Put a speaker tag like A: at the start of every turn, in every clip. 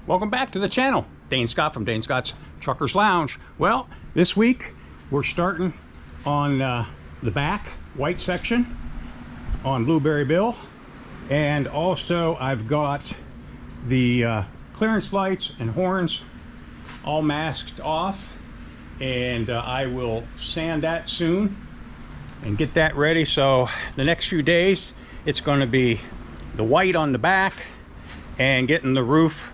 A: Welcome back to the channel. Dane Scott from Dane Scott's Truckers Lounge. Well, this week we're starting on the back white section on Blueberry Bill, and also I've got the clearance lights and horns all masked off, and I will sand that soon and get that ready. So the next few days it's going to be the white on the back and getting the roof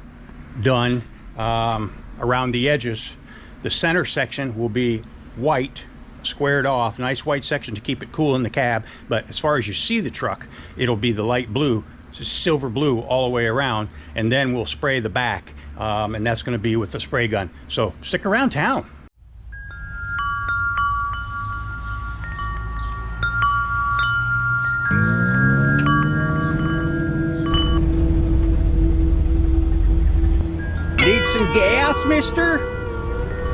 A: done around the edges. The center section will be white, squared off, nice white section to keep it cool in the cab. But as far as you see the truck, it'll be the light blue, just silver blue all the way around, and then we'll spray the back, and that's going to be with the spray gun. So stick around town. Need some gas, mister?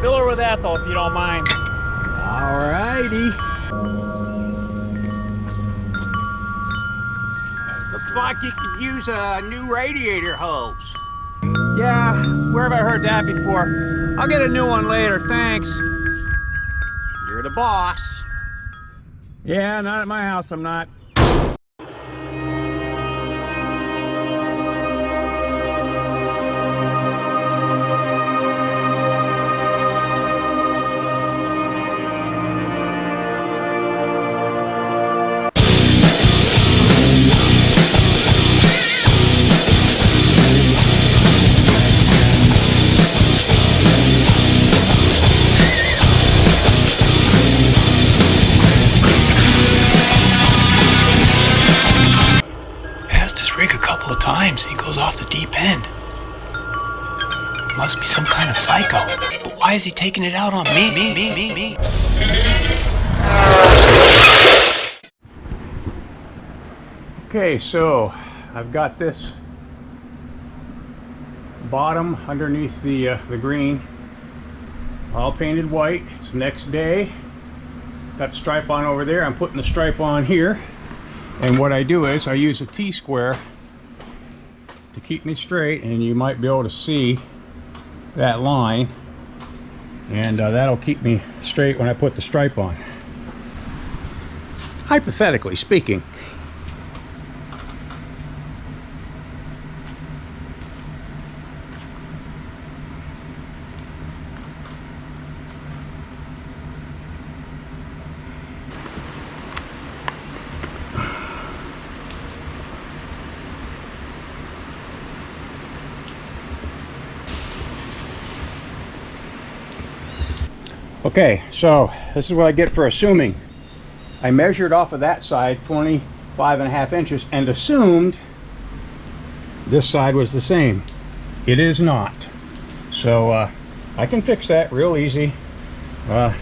B: Fill her with that though, if you don't mind.
A: Alrighty. Looks like you could use a new radiator hose.
B: Yeah, where have I heard that before? I'll get a new one later, thanks.
A: You're the boss.
B: Yeah, not at my house, I'm not.
C: Times he goes off the deep end. Must be some kind of psycho. But why is he taking it out on me?
A: Okay, so I've got this bottom underneath the green all painted white. It's the next day. Got the stripe on over there. I'm putting the stripe on here, and what I do is I use a T-square to keep me straight, and you might be able to see that line, and that'll keep me straight when I put the stripe on. Hypothetically speaking. Okay, so this is what I get for assuming. I measured off of that side 25.5 inches and assumed this side was the same. It is not. So I can fix that real easy.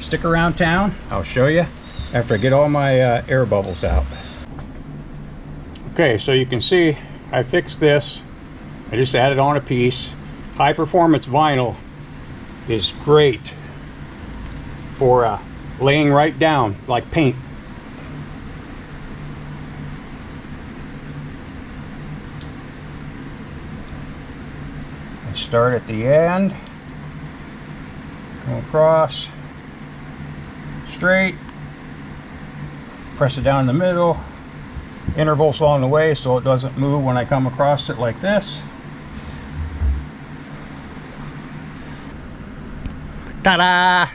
A: Stick around town. I'll show you after I get all my air bubbles out. Okay, so you can see I fixed this. I just added on a piece. High performance vinyl is great for laying right down like paint. I start at the end, go across, straight, press it down in the middle, intervals along the way so it doesn't move when I come across it like this. Ta-da!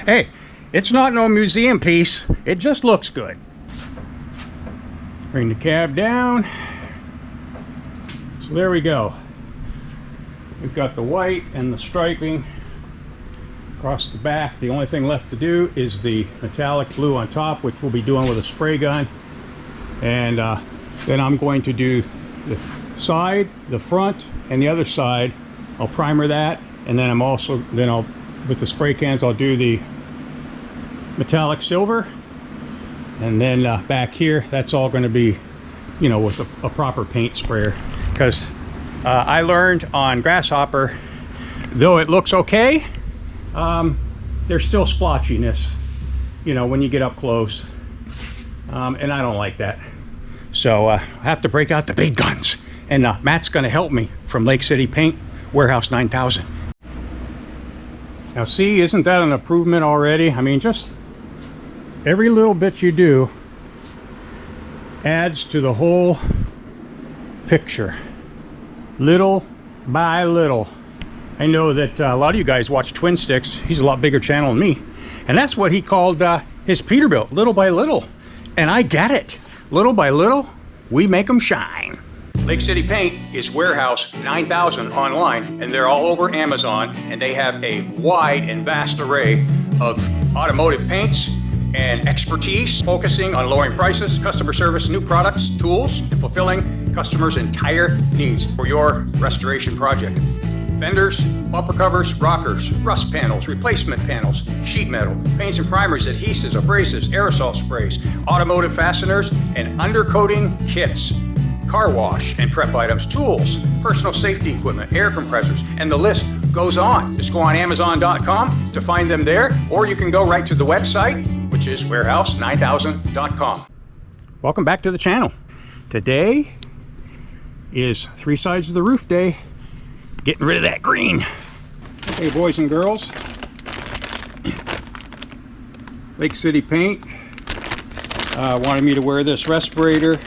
A: Hey, it's not no museum piece, it just looks good. Bring the cab down. So there we go. We've got the white and the striping across the back. The only thing left to do is the metallic blue on top, which we'll be doing with a spray gun. And then I'm going to do the side, the front, and the other side. I'll primer that, and then I'll with the spray cans I'll do the metallic silver, and then back here that's all going to be, you know, with a proper paint sprayer, because I learned on Grasshopper, though it looks okay, there's still splotchiness, you know, when you get up close, and I don't like that. So I have to break out the big guns, and Matt's going to help me from Lake City Paint, Warehouse 9000. Now see, isn't that an improvement already? I mean, just every little bit you do adds to the whole picture, little by little. I know that a lot of you guys watch Twin Sticks. He's a lot bigger channel than me, and that's what he called his Peterbilt, little by little. And I get it. Little by little, we make them shine. Lake City Paint is Warehouse 9000 online, and they're all over Amazon, and they have a wide and vast array of automotive paints and expertise, focusing on lowering prices, customer service, new products, tools, and fulfilling customers' entire needs for your restoration project. Fenders, bumper covers, rockers, rust panels, replacement panels, sheet metal, paints and primers, adhesives, abrasives, aerosol sprays, automotive fasteners, and undercoating kits, car wash and prep items, tools, personal safety equipment, air compressors, and the list goes on. Just go on Amazon.com to find them there, or you can go right to the website, which is warehouse9000.com. Welcome back to the channel. Today is 3 sides of the roof day. Getting rid of that green. Okay, boys and girls. Lake City Paint wanted me to wear this respirator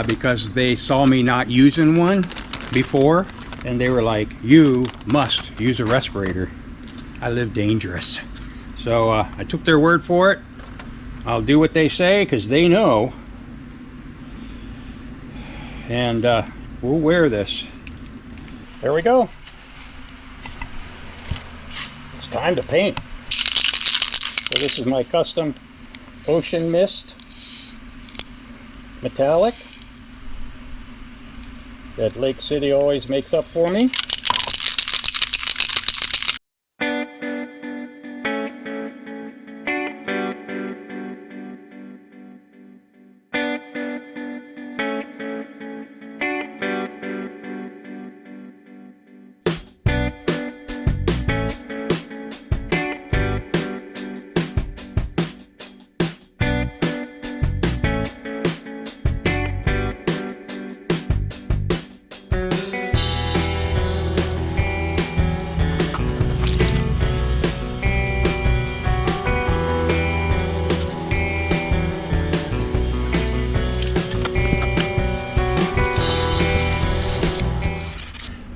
A: because they saw me not using one before, and they were like, you must use a respirator. I live dangerous. So I took their word for it. I'll do what they say because they know. And we'll wear this. There we go. It's time to paint. So this is my custom Ocean Mist metallic that Lake City always makes up for me.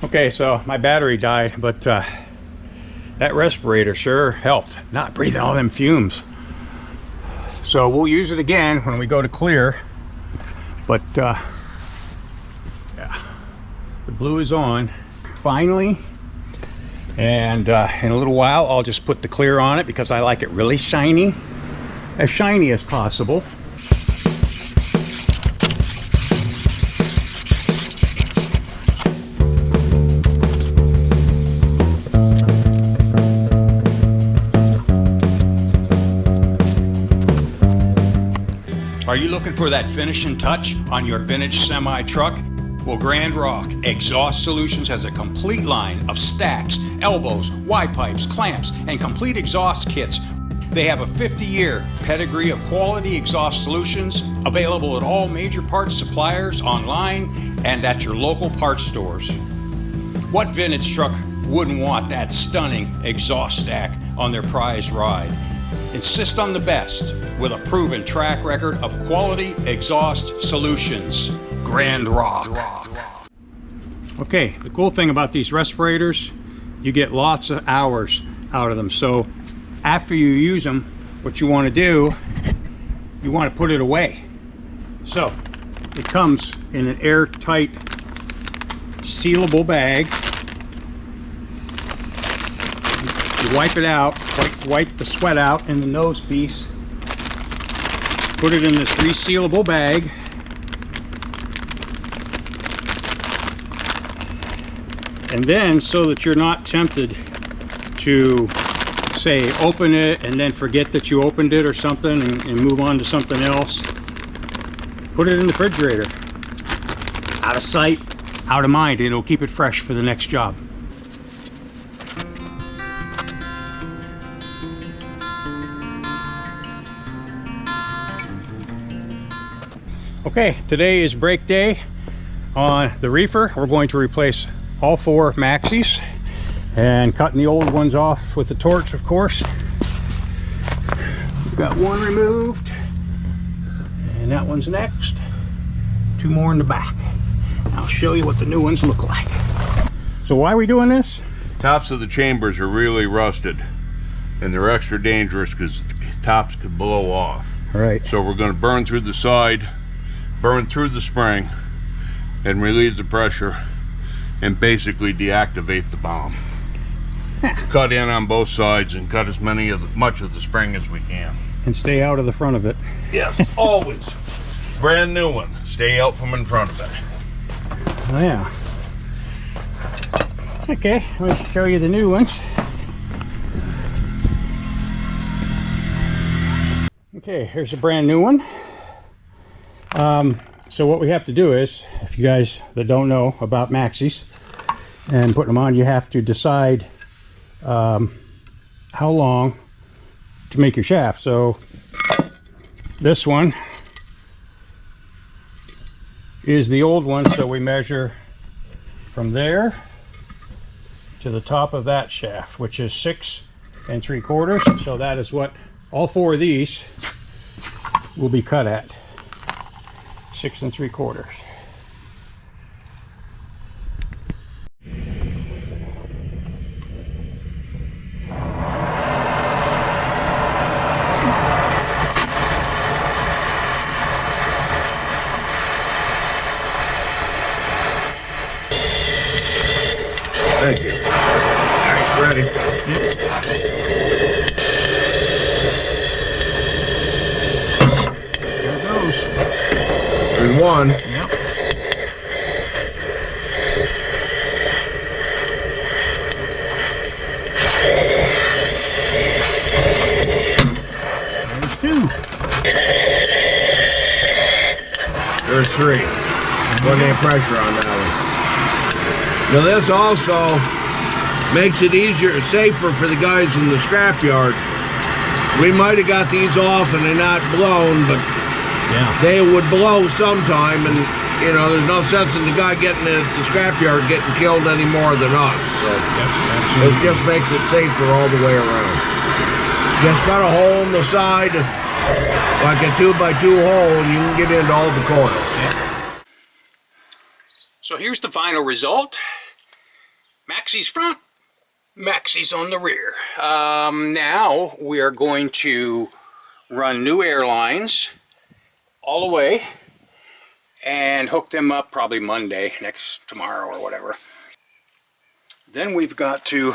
A: Okay, so my battery died, but that respirator sure helped not breathing all them fumes. So we'll use it again when we go to clear. But yeah, the blue is on finally, and in a little while I'll just put the clear on it because I like it really shiny as possible. Are you looking for that finishing touch on your vintage semi truck? Well, Grand Rock Exhaust Solutions has a complete line of stacks, elbows, Y-pipes, clamps, and complete exhaust kits. They have a 50-year pedigree of quality exhaust solutions available at all major parts suppliers, online, and at your local parts stores. What vintage truck wouldn't want that stunning exhaust stack on their prized ride? Insist on the best with a proven track record of quality exhaust solutions. Grand Rock. Okay, the cool thing about these respirators, you get lots of hours out of them. So after you use them, what you want to do, you want to put it away. So it comes in an airtight sealable bag. You wipe it out, wipe the sweat out in the nose piece, put it in this resealable bag, and then so that you're not tempted to, say, open it and then forget that you opened it or something and move on to something else, put it in the refrigerator. Out of sight, out of mind. It'll keep it fresh for the next job. Okay, today is brake day. On the reefer, we're going to replace all 4 maxis and cutting the old ones off with the torch, of course. We've got 1 removed, and that one's next. 2 more in the back. I'll show you what the new ones look like. So why are we doing this?
D: Tops of the chambers are really rusted, and they're extra dangerous because the tops could blow off.
A: All right.
D: So we're going to burn through the side, burn through the spring, and relieve the pressure, and basically deactivate the bomb. Cut in on both sides and cut as much of the spring as we can.
A: And stay out of the front of it.
D: Yes, always. Brand new one. Stay out from in front of it.
A: Oh yeah. Okay, let me show you the new ones. Okay, here's a brand new one. So what we have to do is, if you guys that don't know about maxis and putting them on, you have to decide how long to make your shaft. So this one is the old one, so we measure from there to the top of that shaft, which is 6 3/4. So that is what all 4 of these will be cut at. 6 3/4.
D: Thank you. All right, ready?
A: There it goes.
D: There's one.
A: Yep. There's 2.
D: There's 3. Put any pressure on that one. Now this also makes it easier, safer for the guys in the scrapyard. We might have got these off and they're not blown, but
A: Yeah.
D: they would blow sometime, and you know, there's no sense in the guy getting at the scrapyard getting killed any more than us. So this just makes it safer all the way around. Just cut a hole in the side, like a 2x2 hole, and you can get into all the corners.
A: So here's the final result. Maxi's front, Maxi's on the rear. Now we are going to run new airlines all the way and hook them up probably Monday, tomorrow or whatever. Then we've got to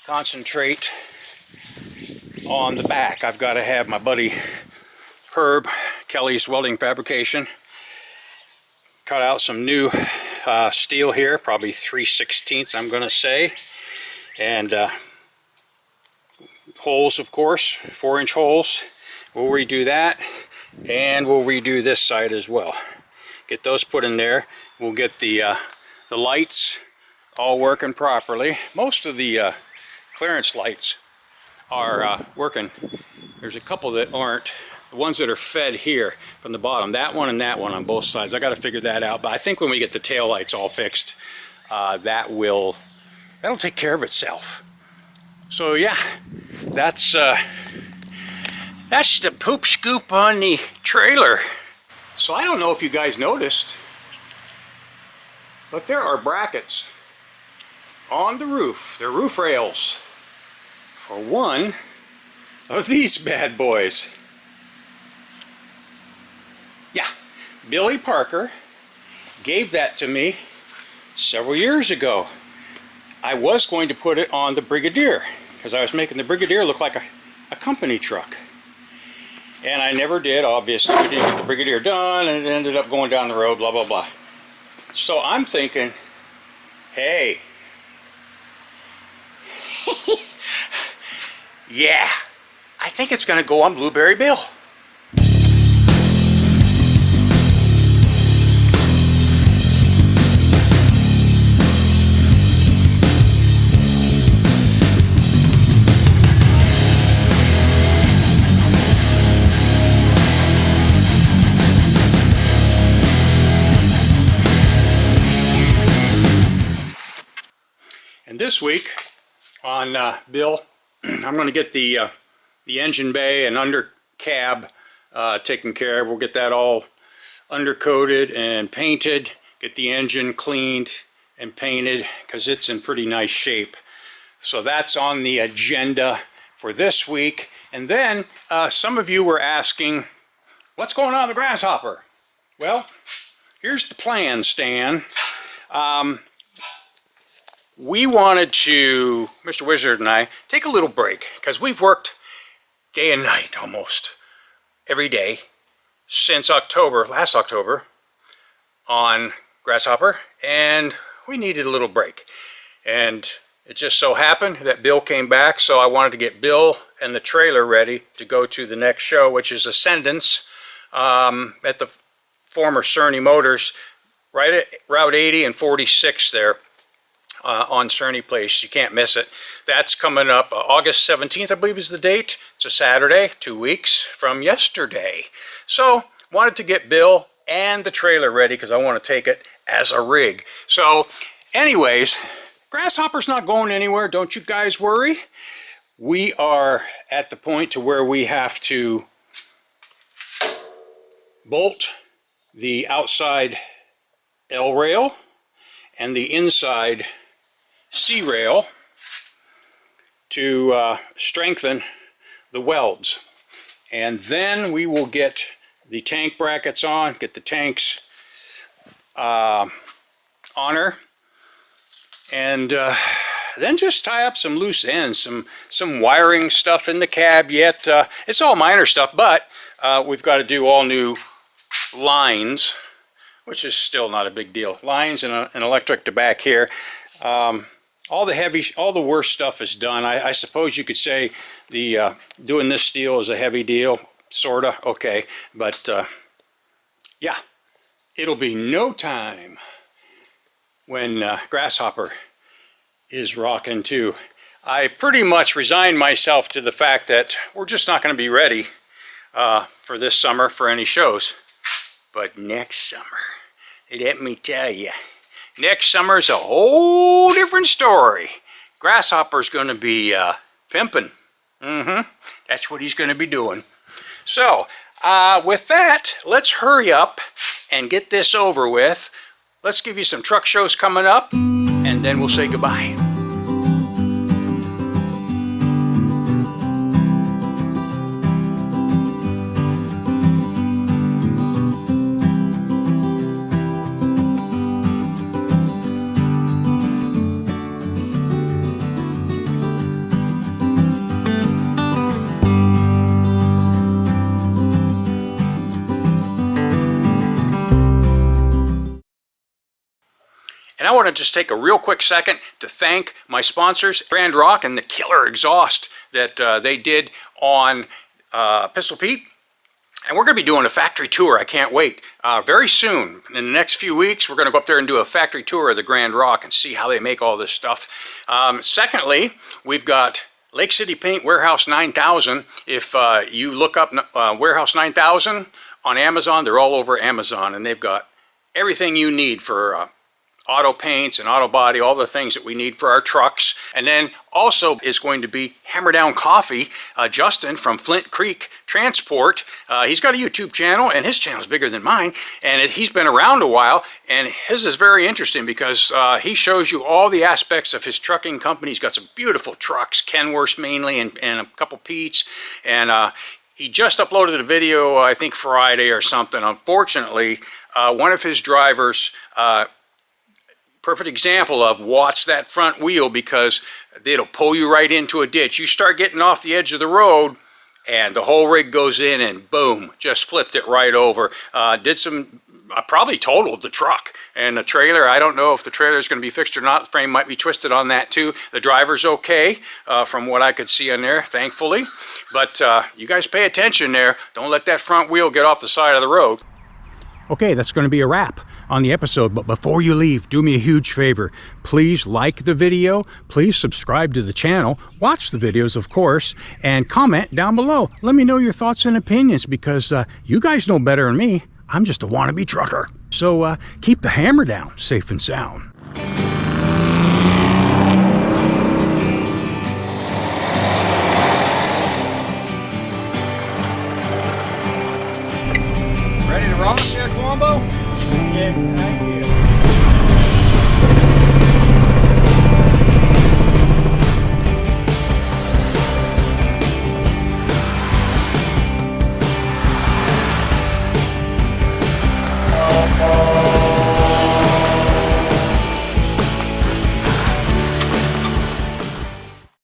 A: concentrate on the back. I've got to have my buddy Herb, Kelly's Welding Fabrication, cut out some new steel here, probably 3/16 I'm gonna say, and holes, of course, 4-inch holes. We'll redo that, and we'll redo this side as well. Get those put in there. We'll get the lights all working properly. Most of the clearance lights are working. There's a couple that aren't. The ones that are fed here from the bottom, that one and that one on both sides. I got to figure that out, but I think when we get the tail lights all fixed, that'll take care of itself. So yeah, that's the poop scoop on the trailer. So I don't know if you guys noticed, but there are brackets on the roof. They're roof rails for one of these bad boys. Yeah, Billy Parker gave that to me several years ago. I was going to put it on the Brigadier because I was making the Brigadier look like a company truck. And I never did, obviously. We didn't get the Brigadier done, and it ended up going down the road, blah, blah, blah. So I'm thinking, hey, yeah, I think it's going to go on Blueberry Bill. And this week on Bill, I'm going to get the engine bay and under cab taken care of. We'll get that all undercoated and painted, get the engine cleaned and painted because it's in pretty nice shape. So that's on the agenda for this week. And then some of you were asking, what's going on with the Grasshopper? Well, here's the plan, Stan. We wanted to, Mr. Wizard and I, take a little break because we've worked day and night almost every day since October, last October, on Grasshopper, and we needed a little break. And it just so happened that Bill came back, so I wanted to get Bill and the trailer ready to go to the next show, which is Ascendance at the former Cerny Motors, right at Route 80 and 46 there on Cerny Place. You can't miss it. That's coming up August 17th, I believe is the date. It's a Saturday, 2 weeks from yesterday. So wanted to get Bill and the trailer ready because I want to take it as a rig. So anyways, Grasshopper's not going anywhere, don't you guys worry. We are at the point to where we have to bolt the outside L rail and the inside C rail to strengthen the welds. And then we will get the tank brackets on, get the tanks on her, and then just tie up some loose ends, some wiring stuff in the cab yet. It's all minor stuff, but we've got to do all new lines, which is still not a big deal. Lines and an electric to back here. All the worst stuff is done. I suppose you could say the doing this steel is a heavy deal, sorta. Okay, but yeah, it'll be no time when Grasshopper is rocking too. I pretty much resigned myself to the fact that we're just not going to be ready for this summer for any shows. But next summer, let me tell you, next summer's a whole different story. Grasshopper's going to be pimping. That's what he's going to be doing. So, with that, let's hurry up and get this over with. Let's give you some truck shows coming up, and then we'll say goodbye. And I want to just take a real quick second to thank my sponsors, Grand Rock and the killer exhaust that they did on Pistol Pete. And we're going to be doing a factory tour. I can't wait. Very soon, in the next few weeks, we're going to go up there and do a factory tour of the Grand Rock and see how they make all this stuff. Secondly, we've got Lake City Paint Warehouse 9000. If you look up Warehouse 9000 on Amazon, they're all over Amazon, and they've got everything you need for auto paints and auto body, all the things that we need for our trucks. And then also is going to be Hammer Down Coffee. Justin from Flint Creek Transport. He's got a YouTube channel, and his channel is bigger than mine, and he's been around a while, and his is very interesting because he shows you all the aspects of his trucking company. He's got some beautiful trucks, Kenworth mainly, and a couple Pete's, and he just uploaded a video, I think Friday or something. Unfortunately, one of his drivers, perfect example of watch that front wheel because it'll pull you right into a ditch. You start getting off the edge of the road and the whole rig goes in and boom, just flipped it right over. Probably totaled the truck. And the trailer, I don't know if the trailer is going to be fixed or not. The frame might be twisted on that too. The driver's okay from what I could see on there, thankfully. But you guys pay attention there. Don't let that front wheel get off the side of the road. Okay, that's going to be a wrap on the episode, but before you leave, do me a huge favor. Please like the video, please subscribe to the channel, watch the videos of course, and comment down below. Let me know your thoughts and opinions because you guys know better than me. I'm just a wannabe trucker. So keep the hammer down, safe and sound.
B: Ross here, Colombo?
A: Yeah, thank you.